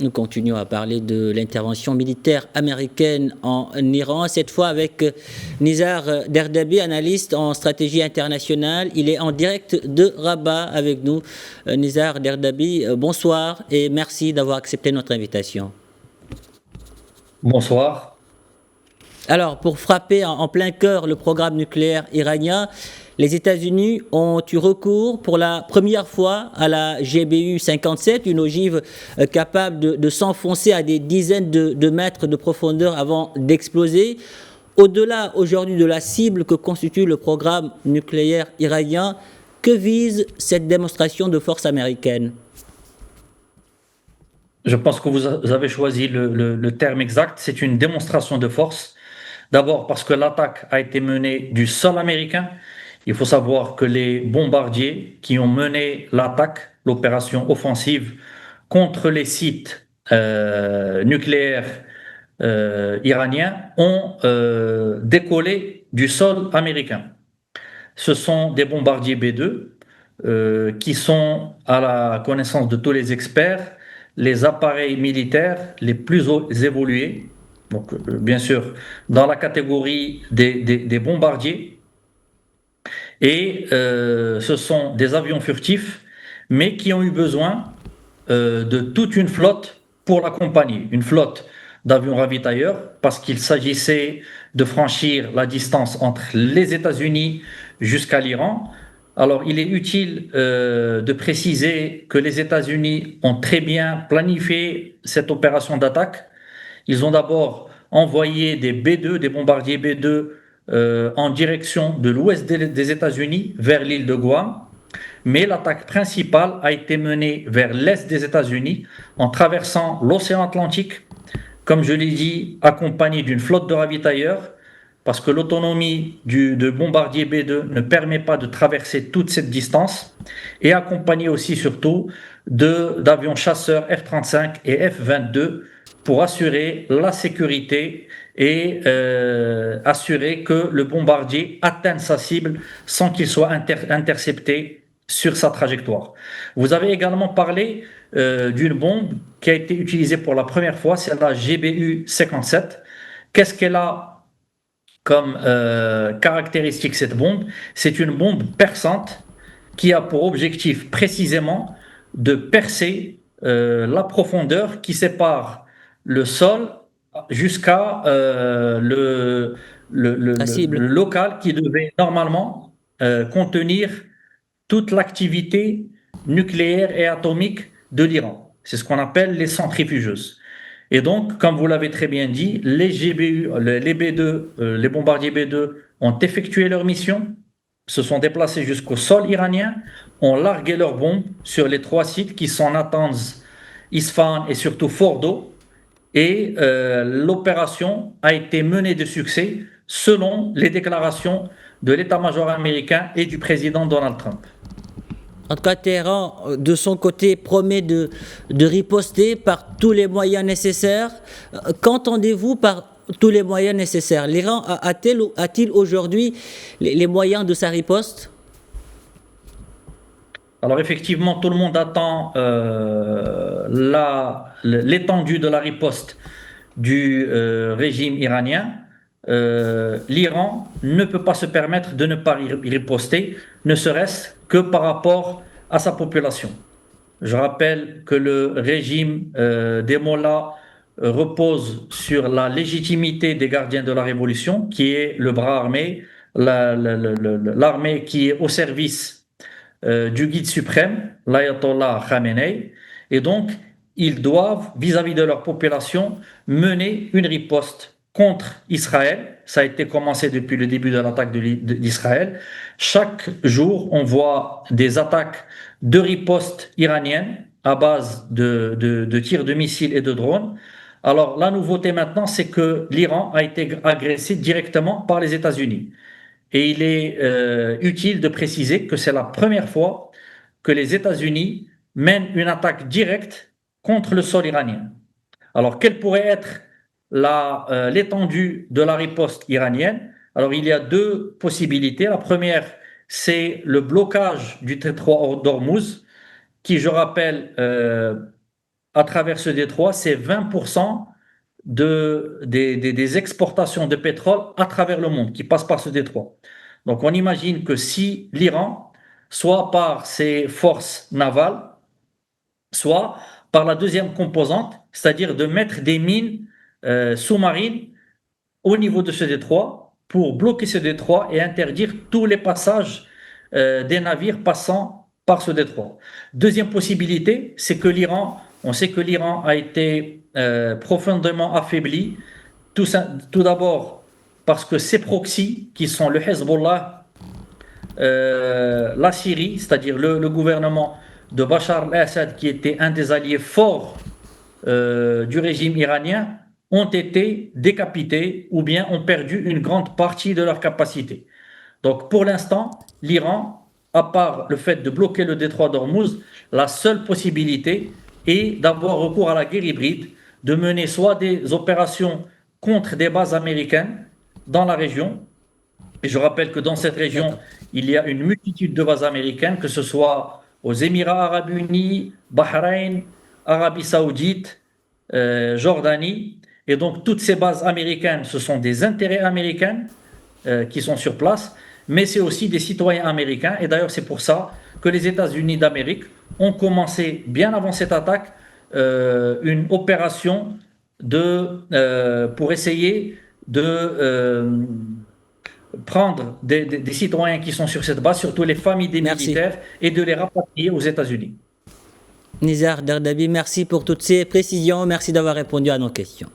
Nous continuons à parler de l'intervention militaire américaine en Iran, cette fois avec Nizar Derdabi, analyste en stratégie internationale. Il est en direct de Rabat avec nous. Nizar Derdabi, bonsoir et merci d'avoir accepté notre invitation. Bonsoir. Alors, pour frapper en plein cœur le programme nucléaire iranien, les États-Unis ont eu recours pour la première fois à la GBU 57, une ogive capable de s'enfoncer à des dizaines de mètres de profondeur avant d'exploser. Au-delà aujourd'hui de la cible que constitue le programme nucléaire iranien, que vise cette démonstration de force américaine ? Je pense que vous avez choisi le terme exact. C'est une démonstration de force. D'abord parce que l'attaque a été menée du sol américain. Il faut savoir que les bombardiers qui ont mené l'attaque, l'opération offensive contre les sites nucléaires iraniens ont décollé du sol américain. Ce sont des bombardiers B-2 qui sont, à la connaissance de tous les experts, les appareils militaires les plus évolués. Donc, bien sûr, dans la catégorie des bombardiers. Et ce sont des avions furtifs, mais qui ont eu besoin de toute une flotte pour l'accompagner. Une flotte d'avions ravitailleurs, parce qu'il s'agissait de franchir la distance entre les États-Unis jusqu'à l'Iran. Alors, il est utile de préciser que les États-Unis ont très bien planifié cette opération d'attaque. Ils ont d'abord envoyé des B-2, des bombardiers B-2 en direction de l'ouest des États-Unis vers l'île de Guam. Mais l'attaque principale a été menée vers l'est des États-Unis en traversant l'océan Atlantique, comme je l'ai dit, accompagné d'une flotte de ravitailleurs, parce que l'autonomie de bombardier B-2 ne permet pas de traverser toute cette distance, et accompagné aussi surtout d'avions chasseurs F-35 et F-22 pour assurer la sécurité et assurer que le bombardier atteigne sa cible sans qu'il soit intercepté sur sa trajectoire. Vous avez également parlé d'une bombe qui a été utilisée pour la première fois, c'est la GBU 57. Qu'est-ce qu'elle a comme caractéristique, cette bombe? C'est une bombe perçante qui a pour objectif précisément de percer la profondeur qui sépare le sol jusqu'à le local qui devait normalement contenir toute l'activité nucléaire et atomique de l'Iran. C'est ce qu'on appelle les centrifugeuses. Et donc, comme vous l'avez très bien dit, les GBU, les B2, les bombardiers B2 ont effectué leur mission, se sont déplacés jusqu'au sol iranien, ont largué leurs bombes sur les 3 sites qui sont Natanz, Isfahan et surtout Fordo. Et l'opération a été menée de succès selon les déclarations de l'état-major américain et du président Donald Trump. En tout cas, Téhéran, de son côté, promet de riposter par tous les moyens nécessaires. Qu'entendez-vous par tous les moyens nécessaires? L'Iran a-t-il aujourd'hui les moyens de sa riposte? Alors effectivement, tout le monde attend l'étendue de la riposte du régime iranien. L'Iran ne peut pas se permettre de ne pas riposter, ne serait-ce que par rapport à sa population. Je rappelle que le régime des mollahs repose sur la légitimité des gardiens de la révolution, qui est le bras armé, l'armée qui est au service du guide suprême, l'ayatollah Khamenei, et donc ils doivent, vis-à-vis de leur population, mener une riposte contre Israël. Ça a été commencé depuis le début de l'attaque d'Israël. Chaque jour, on voit des attaques de riposte iraniennes à base de tirs de missiles et de drones. Alors, la nouveauté maintenant, c'est que l'Iran a été agressé directement par les États-Unis. Et il est utile de préciser que c'est la première fois que les États-Unis mènent une attaque directe contre le sol iranien. Alors, quelle pourrait être l'étendue de la riposte iranienne? Alors, il y a 2 possibilités. La première, c'est le blocage du détroit d'Ormuz, qui, je rappelle, à travers ce détroit, c'est 20% des exportations de pétrole à travers le monde qui passent par ce détroit. Donc on imagine que si l'Iran, soit par ses forces navales, soit par la deuxième composante, c'est-à-dire de mettre des mines sous-marines au niveau de ce détroit pour bloquer ce détroit et interdire tous les passages des navires passant par ce détroit. Deuxième possibilité, c'est que on sait que l'Iran a été profondément affaibli, tout d'abord parce que ses proxys, qui sont le Hezbollah, la Syrie, c'est-à-dire le gouvernement de Bachar al-Assad, qui était un des alliés forts du régime iranien, ont été décapités ou bien ont perdu une grande partie de leur capacité. Donc pour l'instant, l'Iran, à part le fait de bloquer le détroit d'Ormuz, la seule possibilité est d'avoir recours à la guerre hybride, de mener soit des opérations contre des bases américaines dans la région, et je rappelle que dans cette région, il y a une multitude de bases américaines, que ce soit aux Émirats arabes unis, Bahreïn, Arabie saoudite, Jordanie. Et donc toutes ces bases américaines, ce sont des intérêts américains qui sont sur place, mais c'est aussi des citoyens américains. Et d'ailleurs, c'est pour ça que les États-Unis d'Amérique ont commencé, bien avant cette attaque, une opération pour essayer de prendre des citoyens qui sont sur cette base, surtout les familles des militaires, et de les rapatrier aux États-Unis. Nizar Dardabi, merci pour toutes ces précisions. Merci d'avoir répondu à nos questions.